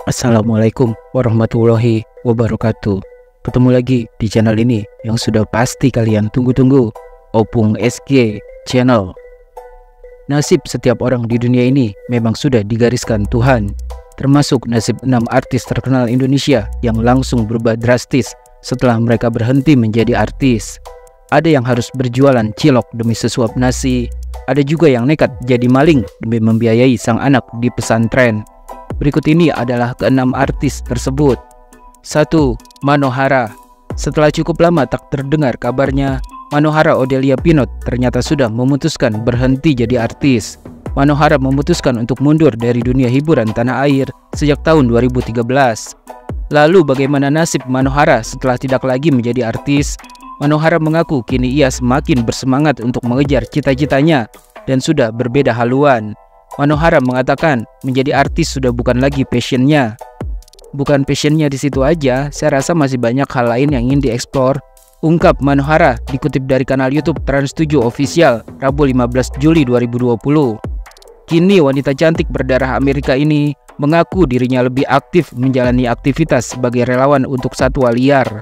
Assalamualaikum warahmatullahi wabarakatuh. Ketemu lagi di channel ini yang sudah pasti kalian tunggu-tunggu, Opung SG Channel. Nasib setiap orang di dunia ini memang sudah digariskan Tuhan, termasuk nasib 6 artis terkenal Indonesia yang langsung berubah drastis setelah mereka berhenti menjadi artis. Ada yang harus berjualan cilok demi sesuap nasi, ada juga yang nekat jadi maling demi membiayai sang anak di pesantren. Berikut ini adalah ke-6 artis tersebut. 1. Manohara. Setelah cukup lama tak terdengar kabarnya, Manohara Odelia Pinot ternyata sudah memutuskan berhenti jadi artis. Manohara memutuskan untuk mundur dari dunia hiburan tanah air sejak tahun 2013. Lalu bagaimana nasib Manohara setelah tidak lagi menjadi artis? Manohara mengaku kini ia semakin bersemangat untuk mengejar cita-citanya dan sudah berbeda haluan. Manohara mengatakan menjadi artis sudah bukan lagi passionnya. Bukan passionnya di situ aja, saya rasa masih banyak hal lain yang ingin dieksplor, ungkap Manohara dikutip dari kanal YouTube Trans7 Official Rabu 15 Juli 2020. Kini wanita cantik berdarah Amerika ini mengaku dirinya lebih aktif menjalani aktivitas sebagai relawan untuk satwa liar.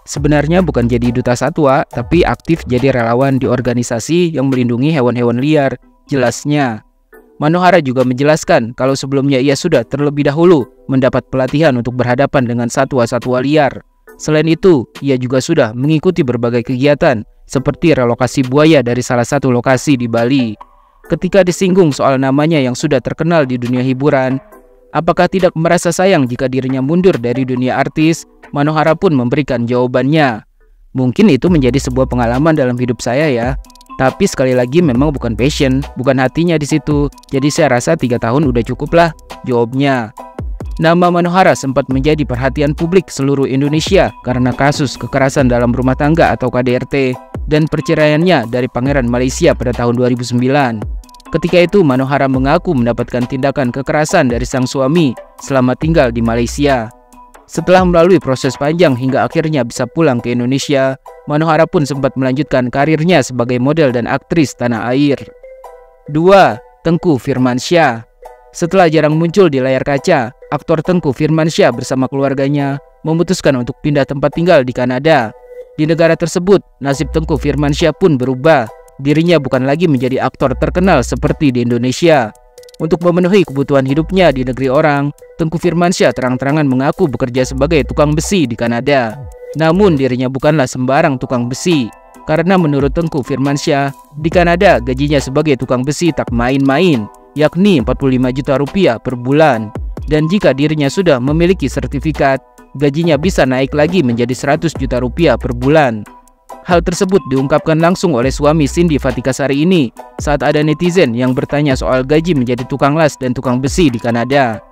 Sebenarnya bukan jadi duta satwa, tapi aktif jadi relawan di organisasi yang melindungi hewan-hewan liar, jelasnya. Manohara juga menjelaskan kalau sebelumnya ia sudah terlebih dahulu mendapat pelatihan untuk berhadapan dengan satwa-satwa liar. Selain itu, ia juga sudah mengikuti berbagai kegiatan seperti relokasi buaya dari salah satu lokasi di Bali. Ketika disinggung soal namanya yang sudah terkenal di dunia hiburan, apakah tidak merasa sayang jika dirinya mundur dari dunia artis? Manohara pun memberikan jawabannya. Mungkin itu menjadi sebuah pengalaman dalam hidup saya ya. Tapi sekali lagi memang bukan passion, bukan hatinya di situ. Jadi saya rasa 3 tahun udah cukup lah, jawabnya. Nama Manohara sempat menjadi perhatian publik seluruh Indonesia karena kasus kekerasan dalam rumah tangga atau KDRT dan perceraiannya dari Pangeran Malaysia pada tahun 2009. Ketika itu Manohara mengaku mendapatkan tindakan kekerasan dari sang suami selama tinggal di Malaysia. Setelah melalui proses panjang hingga akhirnya bisa pulang ke Indonesia, Manohara pun sempat melanjutkan karirnya sebagai model dan aktris tanah air. 2. Tengku Firmansyah. Setelah jarang muncul di layar kaca, aktor Tengku Firmansyah bersama keluarganya memutuskan untuk pindah tempat tinggal di Kanada. Di negara tersebut, nasib Tengku Firmansyah pun berubah. Dirinya bukan lagi menjadi aktor terkenal seperti di Indonesia. Untuk memenuhi kebutuhan hidupnya di negeri orang, Tengku Firmansyah terang-terangan mengaku bekerja sebagai tukang besi di Kanada. Namun dirinya bukanlah sembarang tukang besi, karena menurut Tengku Firmansyah, di Kanada gajinya sebagai tukang besi tak main-main, yakni 45 juta rupiah per bulan. Dan jika dirinya sudah memiliki sertifikat, gajinya bisa naik lagi menjadi 100 juta rupiah per bulan. Hal tersebut diungkapkan langsung oleh suami Cindy Fatikasari ini saat ada netizen yang bertanya soal gaji menjadi tukang las dan tukang besi di Kanada.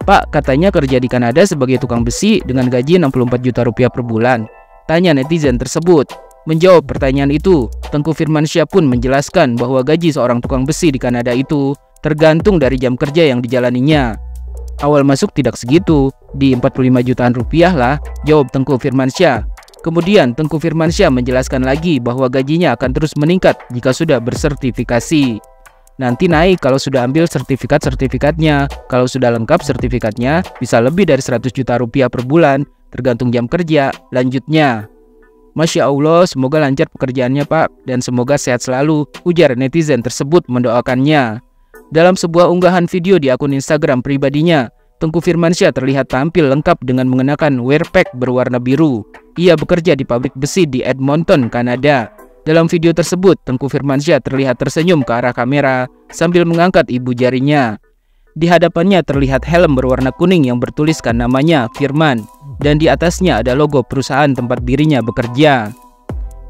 Pak, katanya kerja di Kanada sebagai tukang besi dengan gaji 64 juta rupiah per bulan, tanya netizen tersebut. Menjawab pertanyaan itu, Tengku Firmansyah pun menjelaskan bahwa gaji seorang tukang besi di Kanada itu tergantung dari jam kerja yang dijalaninya. Awal masuk tidak segitu, di 45 jutaan rupiah lah, jawab Tengku Firmansyah. Kemudian Tengku Firmansyah menjelaskan lagi bahwa gajinya akan terus meningkat jika sudah bersertifikasi. Nanti naik kalau sudah ambil sertifikatnya. Kalau sudah lengkap sertifikatnya bisa lebih dari 100 juta rupiah per bulan, tergantung jam kerja, lanjutnya. Masya Allah, semoga lancar pekerjaannya Pak, dan semoga sehat selalu, ujar netizen tersebut mendoakannya. Dalam sebuah unggahan video di akun Instagram pribadinya, Tengku Firmansyah terlihat tampil lengkap dengan mengenakan wear pack berwarna biru. Ia bekerja di pabrik besi di Edmonton, Kanada. Dalam video tersebut, Tengku Firmansyah terlihat tersenyum ke arah kamera sambil mengangkat ibu jarinya. Di hadapannya terlihat helm berwarna kuning yang bertuliskan namanya Firman, dan di atasnya ada logo perusahaan tempat dirinya bekerja.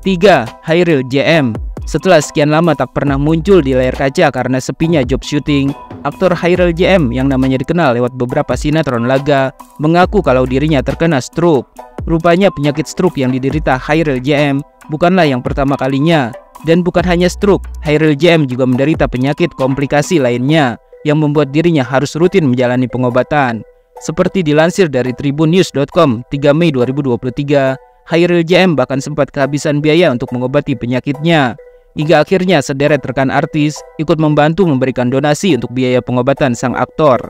3. Hairil JM. Setelah sekian lama tak pernah muncul di layar kaca karena sepinya job syuting, aktor Hairil JM yang namanya dikenal lewat beberapa sinetron laga mengaku kalau dirinya terkena stroke. Rupanya penyakit stroke yang diderita Hairil JM bukanlah yang pertama kalinya. Dan bukan hanya stroke, Hairil JM juga menderita penyakit komplikasi lainnya yang membuat dirinya harus rutin menjalani pengobatan. Seperti dilansir dari tribunnews.com 3 Mei 2023, Hairil JM bahkan sempat kehabisan biaya untuk mengobati penyakitnya. Hingga akhirnya sederet rekan artis ikut membantu memberikan donasi untuk biaya pengobatan sang aktor.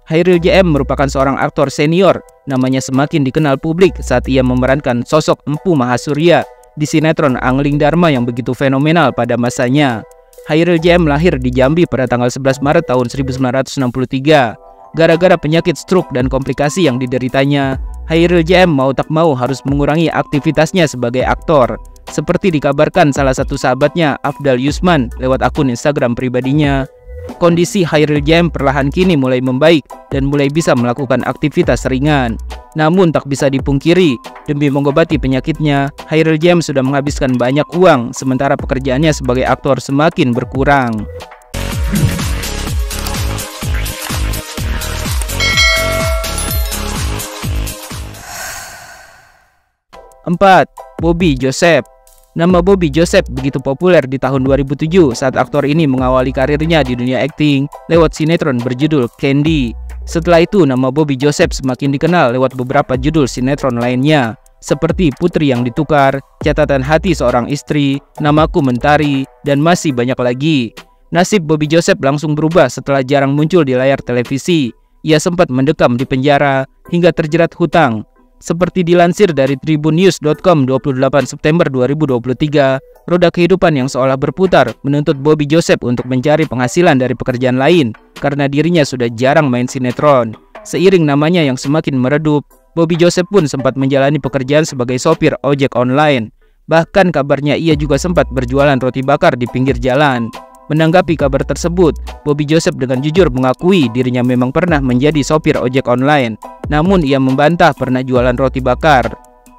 Chairil JM merupakan seorang aktor senior. Namanya semakin dikenal publik saat ia memerankan sosok Empu Mahasurya di sinetron Angling Dharma yang begitu fenomenal pada masanya. Chairil JM lahir di Jambi pada tanggal 11 Maret tahun 1963. Gara-gara penyakit stroke dan komplikasi yang dideritanya, Chairil JM mau tak mau harus mengurangi aktivitasnya sebagai aktor. Seperti dikabarkan salah satu sahabatnya, Afdal Yusman, lewat akun Instagram pribadinya, kondisi Chairil JM perlahan kini mulai membaik dan mulai bisa melakukan aktivitas ringan. Namun tak bisa dipungkiri, demi mengobati penyakitnya, Chairil JM sudah menghabiskan banyak uang, sementara pekerjaannya sebagai aktor semakin berkurang. 4. Bobby Joseph. Nama Bobby Joseph begitu populer di tahun 2007 saat aktor ini mengawali karirnya di dunia akting lewat sinetron berjudul Candy. Setelah itu, nama Bobby Joseph semakin dikenal lewat beberapa judul sinetron lainnya, seperti Putri yang Ditukar, Catatan Hati Seorang Istri, Namaku Mentari, dan masih banyak lagi. Nasib Bobby Joseph langsung berubah setelah jarang muncul di layar televisi. Ia sempat mendekam di penjara hingga terjerat hutang. Seperti dilansir dari tribunnews.com 28 September 2023, roda kehidupan yang seolah berputar menuntut Bobby Joseph untuk mencari penghasilan dari pekerjaan lain karena dirinya sudah jarang main sinetron. Seiring namanya yang semakin meredup, Bobby Joseph pun sempat menjalani pekerjaan sebagai sopir ojek online. Bahkan kabarnya ia juga sempat berjualan roti bakar di pinggir jalan. Menanggapi kabar tersebut, Bobby Joseph dengan jujur mengakui dirinya memang pernah menjadi sopir ojek online. Namun ia membantah pernah jualan roti bakar.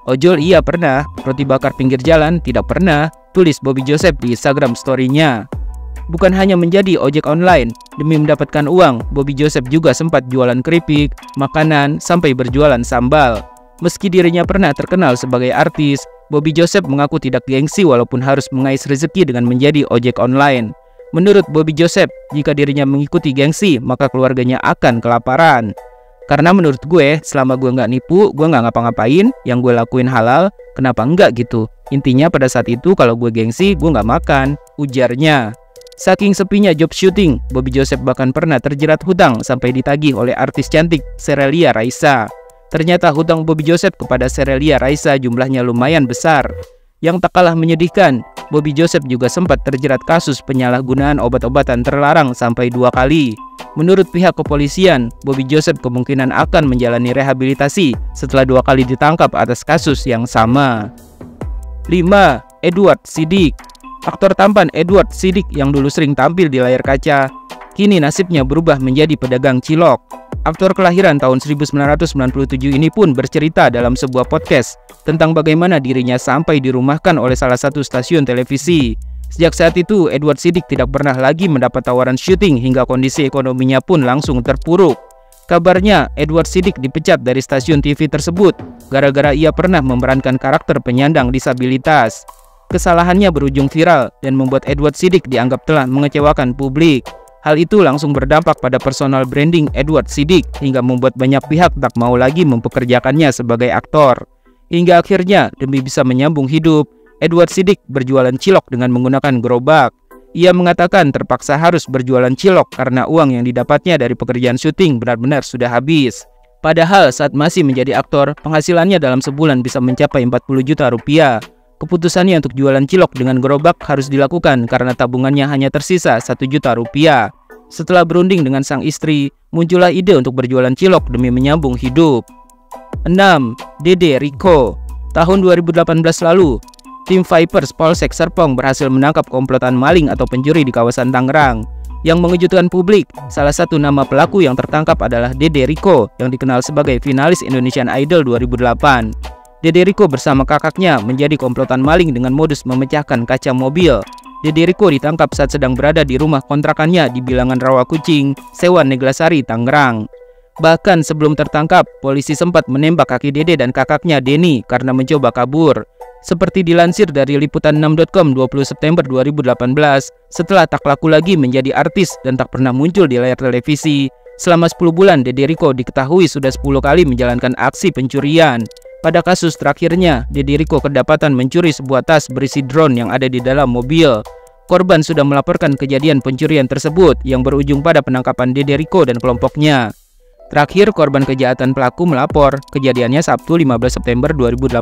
Ojol iya pernah, roti bakar pinggir jalan tidak pernah, tulis Bobby Joseph di Instagram story-nya. Bukan hanya menjadi ojek online, demi mendapatkan uang, Bobby Joseph juga sempat jualan keripik, makanan, sampai berjualan sambal. Meski dirinya pernah terkenal sebagai artis, Bobby Joseph mengaku tidak gengsi walaupun harus mengais rezeki dengan menjadi ojek online. Menurut Bobby Joseph, jika dirinya mengikuti gengsi, maka keluarganya akan kelaparan. Karena menurut gue, selama gue nggak nipu, gue nggak ngapa-ngapain, yang gue lakuin halal, kenapa enggak gitu? Intinya pada saat itu kalau gue gengsi, gue nggak makan, ujarnya. Saking sepinya job syuting, Bobby Joseph bahkan pernah terjerat hutang sampai ditagih oleh artis cantik Sherelya Raisa. Ternyata hutang Bobby Joseph kepada Sherelya Raisa jumlahnya lumayan besar. Yang tak kalah menyedihkan, Bobby Joseph juga sempat terjerat kasus penyalahgunaan obat-obatan terlarang sampai 2 kali. Menurut pihak kepolisian, Bobby Joseph kemungkinan akan menjalani rehabilitasi setelah 2 kali ditangkap atas kasus yang sama. 5. Edward Siddiq. Aktor tampan Edward Siddiq yang dulu sering tampil di layar kaca, kini nasibnya berubah menjadi pedagang cilok. Aktor kelahiran tahun 1997 ini pun bercerita dalam sebuah podcast tentang bagaimana dirinya sampai dirumahkan oleh salah satu stasiun televisi. Sejak saat itu, Edward Siddiq tidak pernah lagi mendapat tawaran syuting hingga kondisi ekonominya pun langsung terpuruk. Kabarnya, Edward Siddiq dipecat dari stasiun TV tersebut gara-gara ia pernah memerankan karakter penyandang disabilitas. Kesalahannya berujung viral dan membuat Edward Siddiq dianggap telah mengecewakan publik. Hal itu langsung berdampak pada personal branding Edward Siddiq hingga membuat banyak pihak tak mau lagi mempekerjakannya sebagai aktor. Hingga akhirnya, demi bisa menyambung hidup, Edward Siddiq berjualan cilok dengan menggunakan gerobak. Ia mengatakan terpaksa harus berjualan cilok karena uang yang didapatnya dari pekerjaan syuting benar-benar sudah habis. Padahal saat masih menjadi aktor, penghasilannya dalam sebulan bisa mencapai 40 juta rupiah. Keputusannya untuk jualan cilok dengan gerobak harus dilakukan karena tabungannya hanya tersisa 1 juta rupiah. Setelah berunding dengan sang istri, muncullah ide untuk berjualan cilok demi menyambung hidup. 6. Dede Rico. Tahun 2018 lalu, tim Vipers Polsek Serpong berhasil menangkap komplotan maling atau pencuri di kawasan Tangerang. Yang mengejutkan publik, salah satu nama pelaku yang tertangkap adalah Dede Rico yang dikenal sebagai finalis Indonesian Idol 2008. Dede Rico bersama kakaknya menjadi komplotan maling dengan modus memecahkan kaca mobil. Dede Rico ditangkap saat sedang berada di rumah kontrakannya di bilangan Rawakucing, Sewan Neglasari, Tangerang. Bahkan sebelum tertangkap, polisi sempat menembak kaki Dede dan kakaknya Denny karena mencoba kabur. Seperti dilansir dari liputan6.com 20 September 2018, setelah tak laku lagi menjadi artis dan tak pernah muncul di layar televisi, selama 10 bulan Dede Rico diketahui sudah 10 kali menjalankan aksi pencurian. Pada kasus terakhirnya, Dede Rico kedapatan mencuri sebuah tas berisi drone yang ada di dalam mobil. Korban sudah melaporkan kejadian pencurian tersebut yang berujung pada penangkapan Dede Rico dan kelompoknya. Terakhir, korban kejahatan pelaku melapor. Kejadiannya Sabtu 15 September 2018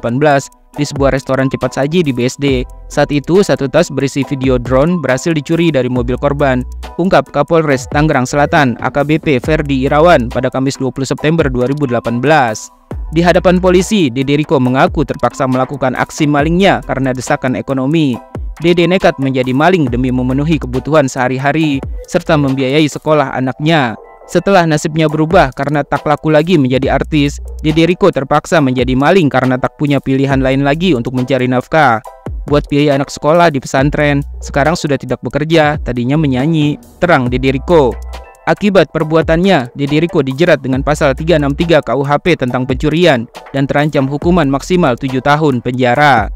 di sebuah restoran cepat saji di BSD. Saat itu, satu tas berisi video drone berhasil dicuri dari mobil korban, ungkap Kapolres Tangerang Selatan AKBP Ferdi Irawan pada Kamis 20 September 2018. Di hadapan polisi, Dede Riko mengaku terpaksa melakukan aksi malingnya karena desakan ekonomi. Dede nekat menjadi maling demi memenuhi kebutuhan sehari-hari serta membiayai sekolah anaknya. Setelah nasibnya berubah karena tak laku lagi menjadi artis, Dede Riko terpaksa menjadi maling karena tak punya pilihan lain lagi untuk mencari nafkah. Buat biaya anak sekolah di pesantren, sekarang sudah tidak bekerja, tadinya menyanyi, terang Dede Riko. Akibat perbuatannya, Dede Riko dijerat dengan pasal 363 KUHP tentang pencurian dan terancam hukuman maksimal 7 tahun penjara.